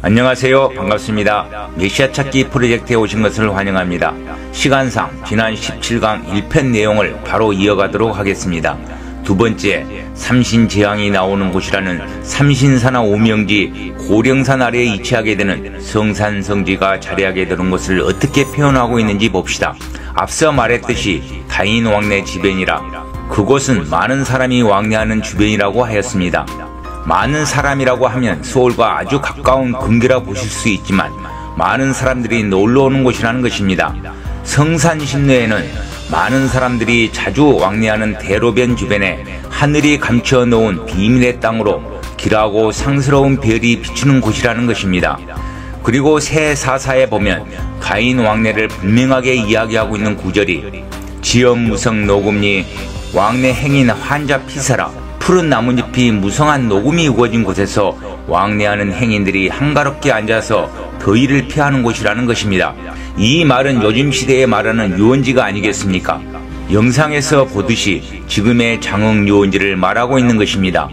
안녕하세요. 반갑습니다. 메시아 찾기 프로젝트에 오신 것을 환영합니다. 시간상 지난 17강 1편 내용을 바로 이어가도록 하겠습니다. 두 번째, 삼신재앙이 나오는 곳이라는 삼신산하 오명지 고령산 아래에 위치하게 되는 성산성지가 자리하게 되는 곳을 어떻게 표현하고 있는지 봅시다. 앞서 말했듯이 다인 왕래 지변이라 그곳은 많은 사람이 왕래하는 주변이라고 하였습니다. 많은 사람이라고 하면 서울과 아주 가까운 근교라 보실 수 있지만 많은 사람들이 놀러오는 곳이라는 것입니다. 성산신로에는 많은 사람들이 자주 왕래하는 대로변 주변에 하늘이 감춰 놓은 비밀의 땅으로 길하고 상스러운 별이 비추는 곳이라는 것입니다. 그리고 새사사에 보면 다인 왕래를 분명하게 이야기하고 있는 구절이 지엄무성 녹음리 왕래 행인 환자 피사라 푸른 나뭇잎이 무성한 녹음이 우거진 곳에서 왕래하는 행인들이 한가롭게 앉아서 더위를 피하는 곳이라는 것입니다. 이 말은 요즘 시대에 말하는 유원지가 아니겠습니까? 영상에서 보듯이 지금의 장흥유원지를 말하고 있는 것입니다.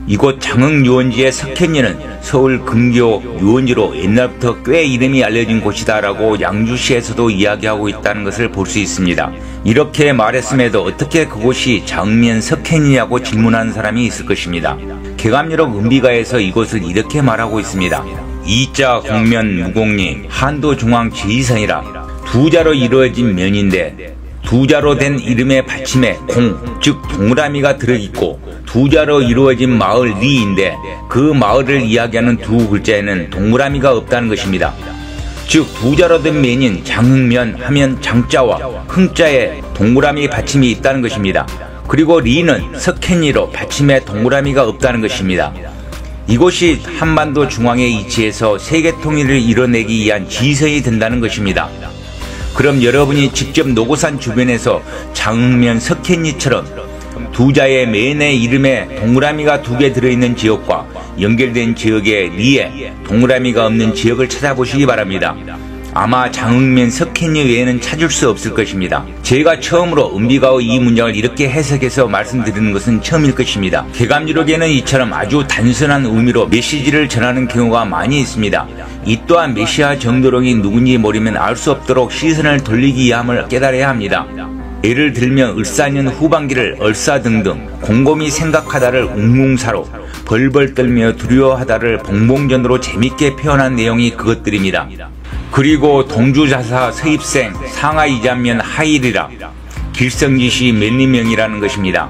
이곳 장흥유원지의 석현리는 서울 근교 유원지로 옛날부터 꽤 이름이 알려진 곳이다라고 양주시에서도 이야기하고 있다는 것을 볼 수 있습니다. 이렇게 말했음에도 어떻게 그곳이 장면 석현리냐고 질문하는 사람이 있을 것입니다. 개감유록 은비가에서 이곳을 이렇게 말하고 있습니다. 이자 공면 무공리 한도중앙 지휘선이라 두자로 이루어진 면인데 두자로 된 이름의 받침에 공, 즉 동그라미가 들어있고 두자로 이루어진 마을 리인데 그 마을을 이야기하는 두 글자에는 동그라미가 없다는 것입니다. 즉 두자로 된 면인 장흥면 하면 장자와 흥자에 동그라미 받침이 있다는 것입니다. 그리고 리는 석현리로 받침에 동그라미가 없다는 것입니다. 이곳이 한반도 중앙에 위치해서 세계통일을 이뤄내기 위한 지휘선이 된다는 것입니다. 그럼 여러분이 직접 노고산 주변에서 장흥면 석현리처럼 두자의 맨의 이름에 동그라미가 2개 들어있는 지역과 연결된 지역의 리에 동그라미가 없는 지역을 찾아보시기 바랍니다. 아마 장흥면 석현리 외에는 찾을 수 없을 것입니다. 제가 처음으로 은비가의 이 문장을 이렇게 해석해서 말씀드리는 것은 처음일 것입니다. 개감유록에는 이처럼 아주 단순한 의미로 메시지를 전하는 경우가 많이 있습니다. 이 또한 메시아 정도령이 누군지 모르면 알 수 없도록 시선을 돌리기 위함을 깨달아야 합니다. 예를 들면 을사년 후반기를 얼싸 등등, 곰곰이 생각하다를 웅웅사로, 벌벌 떨며 두려워하다를 봉봉전으로 재밌게 표현한 내용이 그것들입니다. 그리고 동주자사 서입생 상하이자면 하일이라 길성지시 멜리명이라는 것입니다.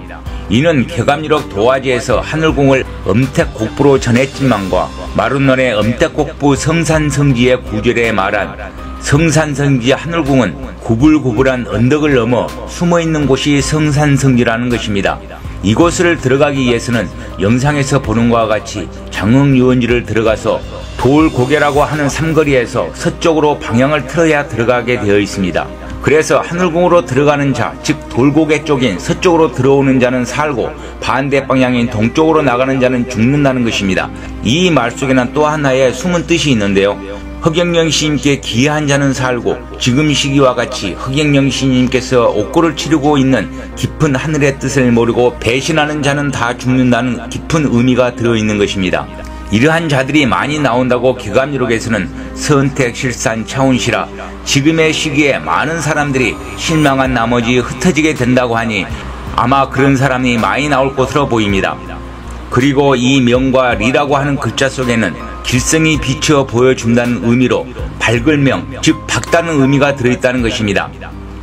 이는 개감유록 도화지에서 하늘궁을 엄택곡부로 전했지만과 마룬론의 엄택곡부 성산성지의 구절에 말한 성산성지 하늘궁은 구불구불한 언덕을 넘어 숨어있는 곳이 성산성지라는 것입니다. 이곳을 들어가기 위해서는 영상에서 보는 것과 같이 장흥유원지를 들어가서 돌고개라고 하는 삼거리에서 서쪽으로 방향을 틀어야 들어가게 되어 있습니다. 그래서 하늘궁으로 들어가는 자, 즉 돌고개 쪽인 서쪽으로 들어오는 자는 살고 반대 방향인 동쪽으로 나가는 자는 죽는다는 것입니다. 이 말 속에는 또 하나의 숨은 뜻이 있는데요. 흑영령 시인께 기여한 자는 살고 지금 시기와 같이 흑영령 시인님께서 옥고를 치르고 있는 깊은 하늘의 뜻을 모르고 배신하는 자는 다 죽는다는 깊은 의미가 들어있는 것입니다. 이러한 자들이 많이 나온다고 개감유록에서는 선택, 실산, 차운시라 지금의 시기에 많은 사람들이 실망한 나머지 흩어지게 된다고 하니 아마 그런 사람이 많이 나올 것으로 보입니다. 그리고 이 명과 리라고 하는 글자 속에는 길성이 비추어 보여준다는 의미로 밝을명, 즉 밝다는 의미가 들어있다는 것입니다.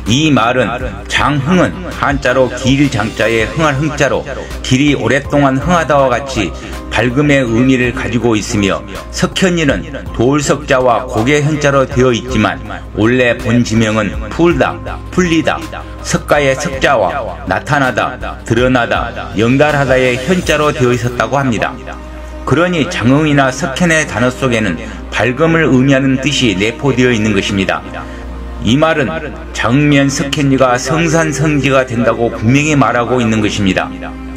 이 말은 장흥은 한자로 길 장자에 흥할 흥자로 길이 오랫동안 흥하다와 같이 밝음의 의미를 가지고 있으며 석현리는 돌석자와 고개 현자로 되어 있지만 원래 본 지명은 풀다, 풀리다, 석가의 석자와 나타나다, 드러나다, 연달하다의 현자로 되어 있었다고 합니다. 그러니 장흥이나 석현의 단어 속에는 밝음을 의미하는 뜻이 내포되어 있는 것입니다. 이 말은 장흥면 석현리가 성산성지가 된다고 분명히 말하고 있는 것입니다.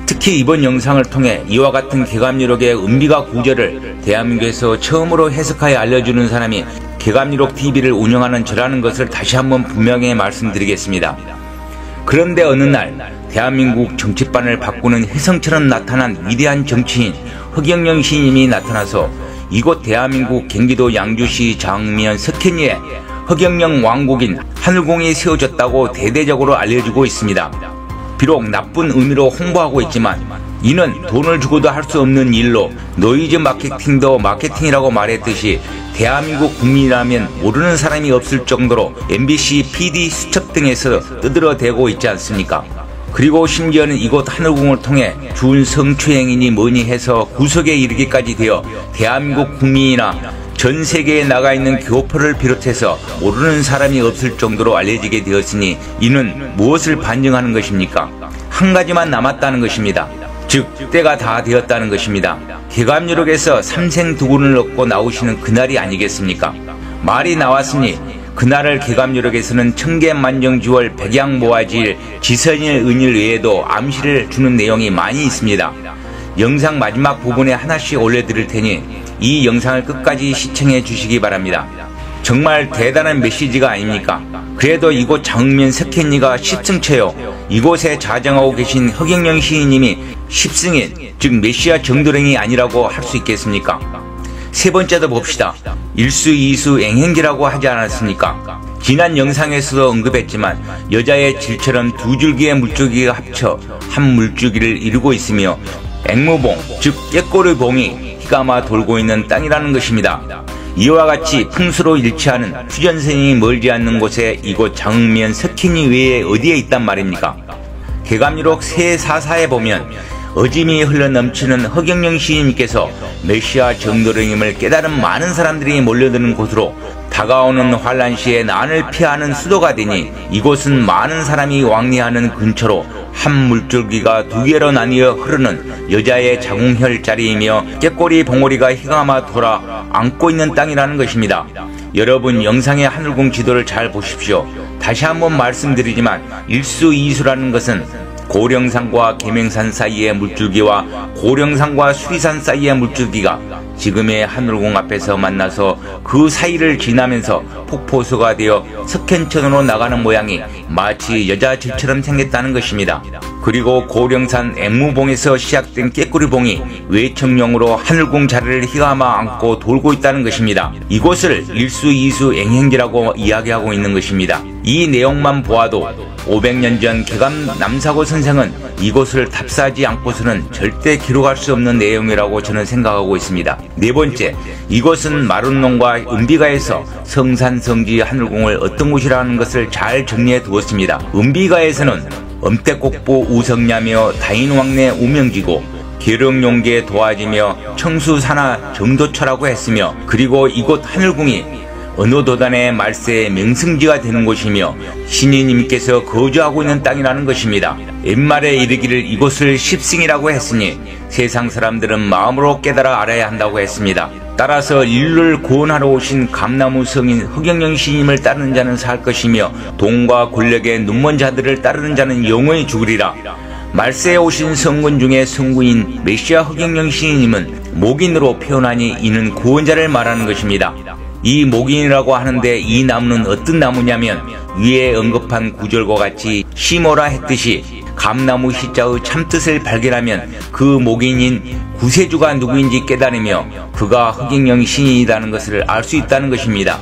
특히 이번 영상을 통해 이와 같은 개감유록의 은비가 구절을 대한민국에서 처음으로 해석하여 알려주는 사람이 개감유록TV를 운영하는 저라는 것을 다시 한번 분명히 말씀드리겠습니다. 그런데 어느 날 대한민국 정치판을 바꾸는 혜성처럼 나타난 위대한 정치인 허경영 시인님이 나타나서 이곳 대한민국 경기도 양주시 장면 석현리에 허경영 왕국인 하늘궁이 세워졌다고 대대적으로 알려지고 있습니다. 비록 나쁜 의미로 홍보하고 있지만 이는 돈을 주고도 할 수 없는 일로 노이즈 마케팅도 마케팅이라고 말했듯이 대한민국 국민이라면 모르는 사람이 없을 정도로 MBC PD 수첩 등에서 떠들어대고 있지 않습니까? 그리고 심지어는 이곳 하늘궁을 통해 준 성추행이니 뭐니 해서 구속에 이르기까지 되어 대한민국 국민이나 전 세계에 나가 있는 교포를 비롯해서 모르는 사람이 없을 정도로 알려지게 되었으니 이는 무엇을 반증하는 것입니까? 한 가지만 남았다는 것입니다. 즉 때가 다 되었다는 것입니다. 개감유록에서 삼생두군을 얻고 나오시는 그날이 아니겠습니까? 말이 나왔으니 그날을 개감유록에서는 청계만정주월 백양모아지일 지선일 은일 외에도 암시를 주는 내용이 많이 있습니다. 영상 마지막 부분에 하나씩 올려드릴 테니 이 영상을 끝까지 시청해 주시기 바랍니다. 정말 대단한 메시지가 아닙니까? 그래도 이곳 장면 석현리가 10승체요. 이곳에 자정하고 계신 허경영 시인님이 10승인 즉 메시아 정도령이 아니라고 할 수 있겠습니까? 세 번째도 봅시다. 일수이수 앵행기라고 하지 않았습니까? 지난 영상에서도 언급했지만 여자의 질처럼 두 줄기의 물줄기가 합쳐 한 물줄기를 이루고 있으며 앵무봉 즉 꾀꼬리봉이 희가마 돌고 있는 땅이라는 것입니다. 이와 같이 풍수로 일치하는 휴전선이 멀지 않는 곳에 이곳 장면 석현리 외에 어디에 있단 말입니까? 개감유록 새4사에 보면 어짐이 흘러넘치는 허경영 시인님께서 메시아 정도령임을 깨달은 많은 사람들이 몰려드는 곳으로 다가오는 환란 시에 난을 피하는 수도가 되니 이곳은 많은 사람이 왕래하는 근처로 한 물줄기가 두 개로 나뉘어 흐르는 여자의 자궁혈 자리이며 꾀꼬리 봉오리가 희가마 돌아 안고 있는 땅이라는 것입니다. 여러분 영상의 하늘궁 지도를 잘 보십시오. 다시 한번 말씀드리지만 일수이수라는 것은 고령산과 계명산 사이의 물줄기와 고령산과 수리산 사이의 물줄기가 지금의 하늘궁 앞에서 만나서 그 사이를 지나면서 폭포수가 되어 석현천으로 나가는 모양이 마치 여자 질처럼 생겼다는 것입니다. 그리고 고령산 앵무봉에서 시작된 꾀꼬리봉이 외청령으로 하늘궁 자리를 희가마 안고 돌고 있다는 것입니다. 이곳을 일수이수 앵행기라고 이야기하고 있는 것입니다. 이 내용만 보아도 500년 전 개감 남사고 선생은 이곳을 탑사하지 않고서는 절대 기록할 수 없는 내용이라고 저는 생각하고 있습니다. 네 번째, 이곳은 마룬농과 은비가에서 성산성지 하늘궁을 어떤 곳이라는 것을 잘 정리해 두었습니다. 은비가에서는 엄태곡부 우성야며 다인왕래 우명지고 계령용계 도화지며 청수산하 정도처라고 했으며 그리고 이곳 하늘궁이 어느 도단의 말세의 명승지가 되는 곳이며 신이님께서 거주하고 있는 땅이라는 것입니다. 옛말에 이르기를 이곳을 십승이라고 했으니 세상 사람들은 마음으로 깨달아 알아야 한다고 했습니다. 따라서 인류를 구원하러 오신 감나무 성인 허경영 시인님을 따르는 자는 살 것이며 돈과 권력의 눈먼 자들을 따르는 자는 영원히 죽으리라. 말세에 오신 성군 중에 성군인 메시아 허경영 시인님은 목인으로 표현하니 이는 구원자를 말하는 것입니다. 이 목인이라고 하는데 이 나무는 어떤 나무냐면 위에 언급한 구절과 같이 시모라 했듯이 감나무 시자의 참뜻을 발견하면 그 목인인 구세주가 누구인지 깨달으며 그가 허경영 시인이라는 것을 알 수 있다는 것입니다.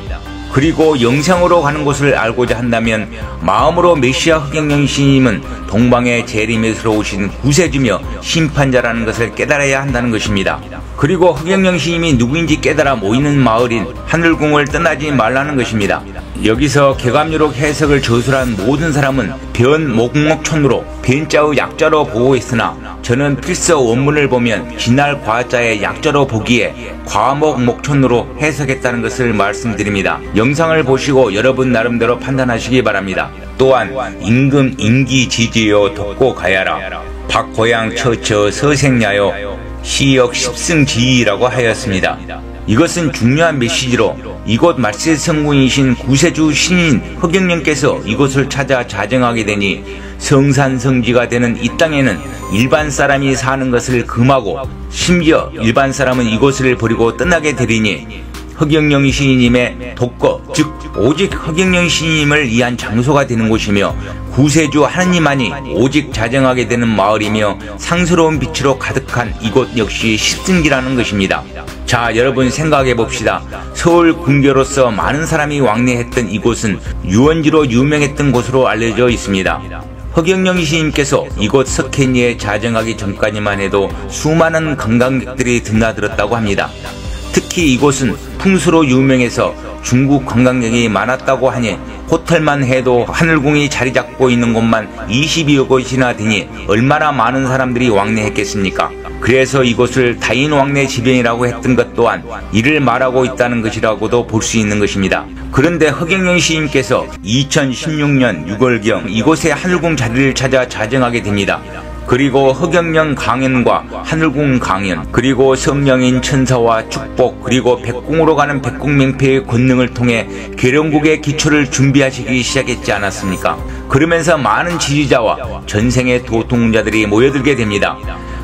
그리고 영생으로 가는 곳을 알고자 한다면 마음으로 메시아 허경영 시인님은 동방의 재림에서 오신 구세주며 심판자라는 것을 깨달아야 한다는 것입니다. 그리고 허경영 시인님이 누구인지 깨달아 모이는 마을인 하늘궁을 떠나지 말라는 것입니다. 여기서 개감유록 해석을 저술한 모든 사람은 변목목촌으로 변자의 약자로 보고 있으나 저는 필서 원문을 보면 진할 과자의 약자로 보기에 과목목촌으로 해석했다는 것을 말씀드립니다. 영상을 보시고 여러분 나름대로 판단하시기 바랍니다. 또한 임금 임기지지요 덮고 가야라 박고양 처처 서생야요 시역 십승지이라고 하였습니다. 이것은 중요한 메시지로 이곳 말세 성군이신 구세주 신인 허경영께서 이곳을 찾아 자정하게 되니 성산성지가 되는 이 땅에는 일반 사람이 사는 것을 금하고 심지어 일반 사람은 이곳을 버리고 떠나게 되리니 허경영 시인님의 독거, 즉 오직 허경영 시인님을 위한 장소가 되는 곳이며 구세주 하느님만이 오직 자정하게 되는 마을이며 상스러운 빛으로 가득한 이곳 역시 십승지라는 것입니다. 자, 여러분 생각해 봅시다. 서울 궁교로서 많은 사람이 왕래했던 이곳은 유원지로 유명했던 곳으로 알려져 있습니다. 허경영 시인께서 이곳 석회리에 자정하기 전까지만 해도 수많은 관광객들이 드나들었다고 합니다. 특히 이곳은 풍수로 유명해서 중국 관광객이 많았다고 하니 호텔만 해도 하늘궁이 자리 잡고 있는 곳만 22여 곳이나 되니 얼마나 많은 사람들이 왕래했겠습니까? 그래서 이곳을 다인 왕래 지변이라고 했던 것 또한 이를 말하고 있다는 것이라고도 볼 수 있는 것입니다. 그런데 허경영 시인께서 2016년 6월경 이곳에 하늘궁 자리를 찾아 자정하게 됩니다. 그리고 허경영 강연과 하늘궁 강연, 그리고 성령인 천사와 축복, 그리고 백궁으로 가는 백궁명패의 권능을 통해 계룡국의 기초를 준비하시기 시작했지 않았습니까? 그러면서 많은 지지자와 전생의 도통자들이 모여들게 됩니다.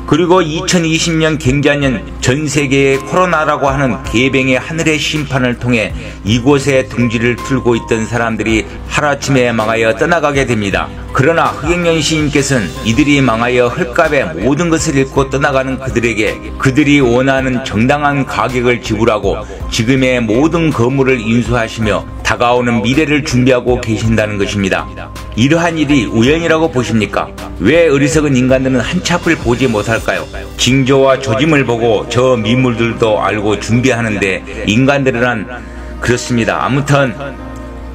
그리고 2020년 경자년 전세계의 코로나라고 하는 개병의 하늘의 심판을 통해 이곳에 둥지를 틀고 있던 사람들이 하루아침에 망하여 떠나가게 됩니다. 그러나 허경영 시인께서는 이들이 망하여 헐값에 모든 것을 잃고 떠나가는 그들에게 그들이 원하는 정당한 가격을 지불하고 지금의 모든 거물을 인수하시며 다가오는 미래를 준비하고 계신다는 것입니다. 이러한 일이 우연이라고 보십니까? 왜 어리석은 인간들은 한치 앞을 보지 못할까요? 징조와 조짐을 보고 저 미물들도 알고 준비하는데 인간들은 그렇습니다. 아무튼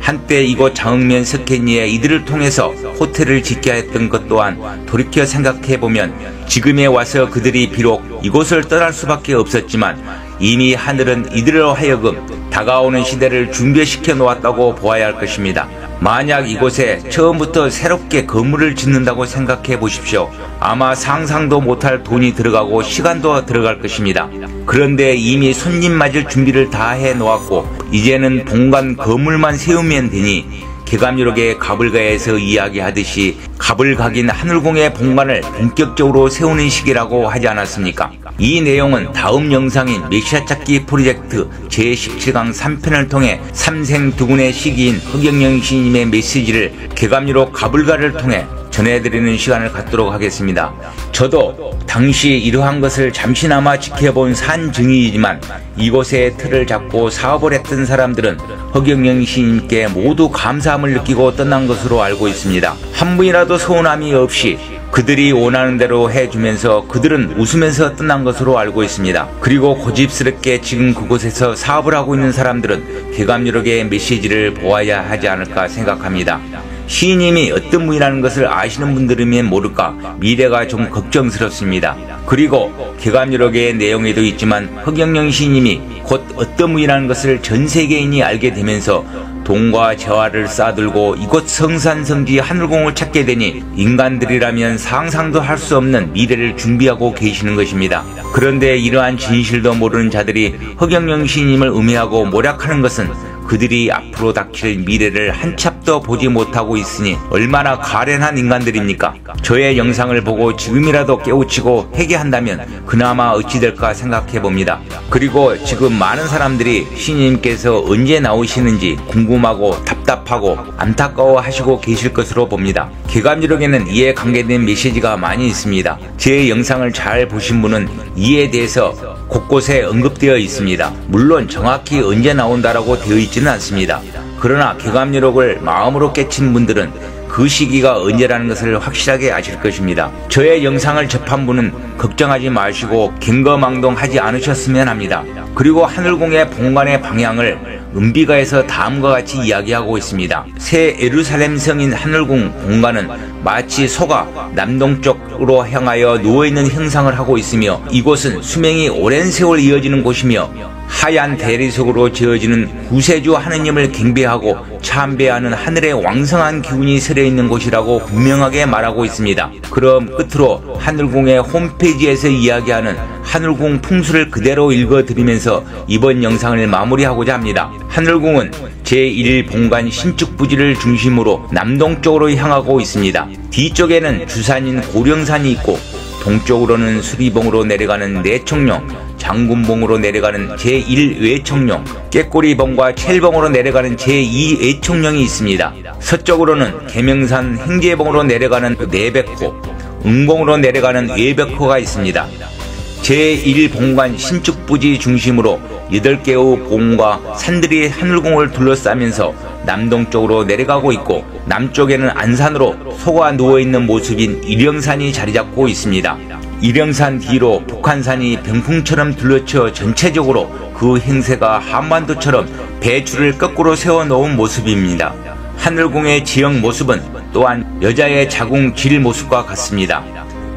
한때 이곳 장흥면 석회리에 이들을 통해서 호텔을 짓게 했던 것 또한 돌이켜 생각해보면 지금에 와서 그들이 비록 이곳을 떠날 수밖에 없었지만 이미 하늘은 이들로 하여금 다가오는 시대를 준비시켜 놓았다고 보아야 할 것입니다. 만약 이곳에 처음부터 새롭게 건물을 짓는다고 생각해 보십시오. 아마 상상도 못할 돈이 들어가고 시간도 들어갈 것입니다. 그런데 이미 손님 맞을 준비를 다 해 놓았고 이제는 본관 건물만 세우면 되니 개감유록의 가불가에서 이야기하듯이 가불각인 하늘궁의 본관을 본격적으로 세우는 시기라고 하지 않았습니까? 이 내용은 다음 영상인 메시아 찾기 프로젝트 제17강 3편을 통해 삼생두군의 시기인 허경영 시인님의 메시지를 개감유록 가불가를 통해 전해드리는 시간을 갖도록 하겠습니다. 저도 당시 이러한 것을 잠시나마 지켜본 산증인이지만 이곳에 틀을 잡고 사업을 했던 사람들은 허경영 시인님께 모두 감사함을 느끼고 떠난 것으로 알고 있습니다. 한 분이라도 서운함이 없이 그들이 원하는 대로 해주면서 그들은 웃으면서 떠난 것으로 알고 있습니다. 그리고 고집스럽게 지금 그곳에서 사업을 하고 있는 사람들은 개감유록의 메시지를 보아야 하지 않을까 생각합니다. 시인님이 어떤 분이라는 것을 아시는 분들이면 모를까 미래가 좀 걱정스럽습니다. 그리고 개감유록의 내용에도 있지만 허경영 시인님이 곧 어떤 분이라는 것을 전 세계인이 알게 되면서 돈과 재화를 쌓아들고 이곳 성산성지 하늘궁을 찾게 되니 인간들이라면 상상도 할 수 없는 미래를 준비하고 계시는 것입니다. 그런데 이러한 진실도 모르는 자들이 허경영 시인님을 음해하고 모략하는 것은 그들이 앞으로 닥칠 미래를 한치 앞도 보지 못하고 있으니 얼마나 가련한 인간들입니까? 저의 영상을 보고 지금이라도 깨우치고 회개한다면 그나마 어찌 될까 생각해봅니다. 그리고 지금 많은 사람들이 시인님께서 언제 나오시는지 궁금하고 답답하고 안타까워 하시고 계실 것으로 봅니다. 개감유록에는 이에 관계된 메시지가 많이 있습니다. 제 영상을 잘 보신 분은 이에 대해서 곳곳에 언급되어 있습니다. 물론 정확히 언제 나온다라고 되어 있지는 않습니다. 그러나 개감유록을 마음으로 깨친 분들은 그 시기가 언제라는 것을 확실하게 아실 것입니다. 저의 영상을 접한 분은 걱정하지 마시고 경거망동하지 않으셨으면 합니다. 그리고 하늘궁의 본관의 방향을 은비가에서 다음과 같이 이야기하고 있습니다. 새 예루살렘 성인 하늘궁 본관은 마치 소가 남동쪽으로 향하여 누워있는 형상을 하고 있으며 이곳은 수명이 오랜 세월 이어지는 곳이며 하얀 대리석으로 지어지는 구세주 하느님을 경배하고 참배하는 하늘의 왕성한 기운이 서려있는 곳이라고 분명하게 말하고 있습니다. 그럼 끝으로 하늘궁의 홈페이지에서 이야기하는 하늘궁 풍수를 그대로 읽어드리면서 이번 영상을 마무리하고자 합니다. 하늘궁은 제1본관 신축부지를 중심으로 남동쪽으로 향하고 있습니다. 뒤쪽에는 주산인 고령산이 있고 동쪽으로는 수리봉으로 내려가는 내청룡, 장군봉으로 내려가는 제1외청룡, 깨꼬리봉과 첼봉으로 내려가는 제2외청룡이 있습니다. 서쪽으로는 계명산 행제봉으로 내려가는 내백호, 응봉으로 내려가는 외백호가 있습니다. 제1본관 신축부지 중심으로 8개의 봉과 산들이 하늘궁을 둘러싸면서 남동쪽으로 내려가고 있고 남쪽에는 안산으로 소가 누워있는 모습인 일영산이 자리잡고 있습니다. 일영산 뒤로 북한산이 병풍처럼 둘러쳐 전체적으로 그 행세가 한반도처럼 배추를 거꾸로 세워놓은 모습입니다. 하늘궁의 지형 모습은 또한 여자의 자궁 질 모습과 같습니다.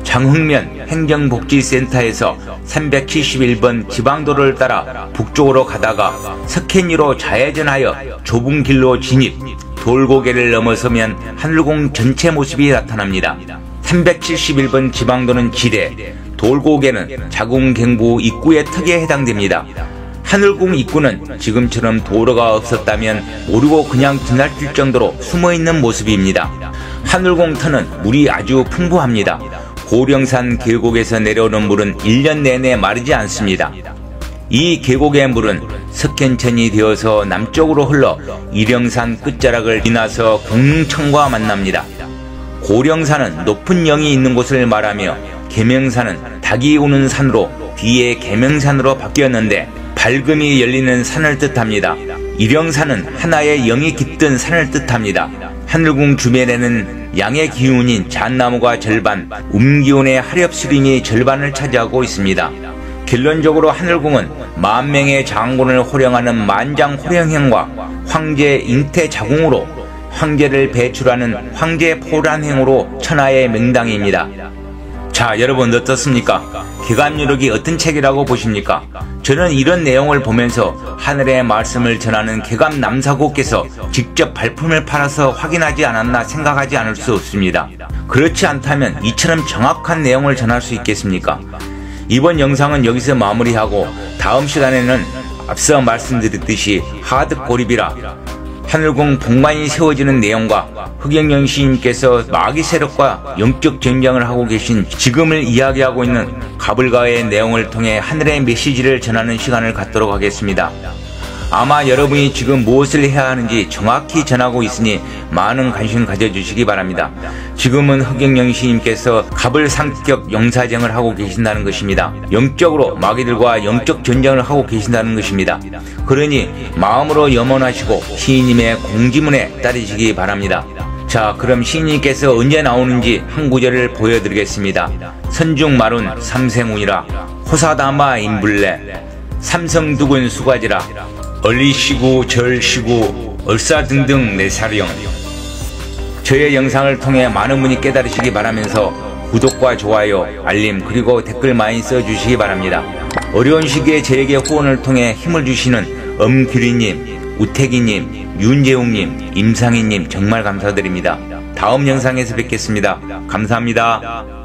장흥면 행정복지센터에서 371번 지방도로를 따라 북쪽으로 가다가 석회리로 좌회전하여 좁은 길로 진입, 돌고개를 넘어서면 하늘궁 전체 모습이 나타납니다. 371번 지방도는 지뢰, 돌고개는 자궁경부 입구의 턱에 해당됩니다. 하늘궁 입구는 지금처럼 도로가 없었다면 모르고 그냥 지나칠 정도로 숨어있는 모습입니다. 하늘궁 터는 물이 아주 풍부합니다. 고령산 계곡에서 내려오는 물은 1년 내내 마르지 않습니다. 이 계곡의 물은 석현천이 되어서 남쪽으로 흘러 일영산 끝자락을 지나서 공릉천과 만납니다. 고령산은 높은 영이 있는 곳을 말하며 계명산은 닭이 우는 산으로 뒤에 계명산으로 바뀌었는데 밝음이 열리는 산을 뜻합니다. 일영산은 하나의 영이 깃든 산을 뜻합니다. 하늘궁 주변에는 양의 기운인 잣나무가 절반, 음기운의 하렵수림이 절반을 차지하고 있습니다. 결론적으로 하늘궁은 만명의 장군을 호령하는 만장호령행과 황제 잉태자궁으로 황제를 배출하는 황제포란행으로 천하의 명당입니다. 자, 여러분 어떻습니까? 개감유력이 어떤 책이라고 보십니까? 저는 이런 내용을 보면서 하늘의 말씀을 전하는 개감남사고께서 직접 발품을 팔아서 확인하지 않았나 생각하지 않을 수 없습니다. 그렇지 않다면 이처럼 정확한 내용을 전할 수 있겠습니까? 이번 영상은 여기서 마무리하고 다음 시간에는 앞서 말씀드렸듯이 하드고립이라 하늘궁 본관이 세워지는 내용과 흑영령 시인께서 마귀 세력과 영적 전쟁을 하고 계신 지금을 이야기하고 있는 가불가의 내용을 통해 하늘의 메시지를 전하는 시간을 갖도록 하겠습니다. 아마 여러분이 지금 무엇을 해야 하는지 정확히 전하고 있으니 많은 관심 가져주시기 바랍니다. 지금은 흑영령 시인께서 가불상격 영사쟁을 하고 계신다는 것입니다. 영적으로 마귀들과 영적 전쟁을 하고 계신다는 것입니다. 그러니 마음으로 염원하시고 시인님의 공지문에 따르시기 바랍니다. 자, 그럼 시인님께서 언제 나오는지 한 구절을 보여드리겠습니다. 선중마룬 삼생운이라 호사다마 인불레 삼성두근 수가지라 얼리시구 절시구 얼싸등등 내사령. 저의 영상을 통해 많은 분이 깨달으시기 바라면서 구독과 좋아요, 알림 그리고 댓글 많이 써주시기 바랍니다. 어려운 시기에 저에게 후원을 통해 힘을 주시는 엄규리님, 우태기님, 윤재웅님, 임상희님 정말 감사드립니다. 다음 영상에서 뵙겠습니다. 감사합니다.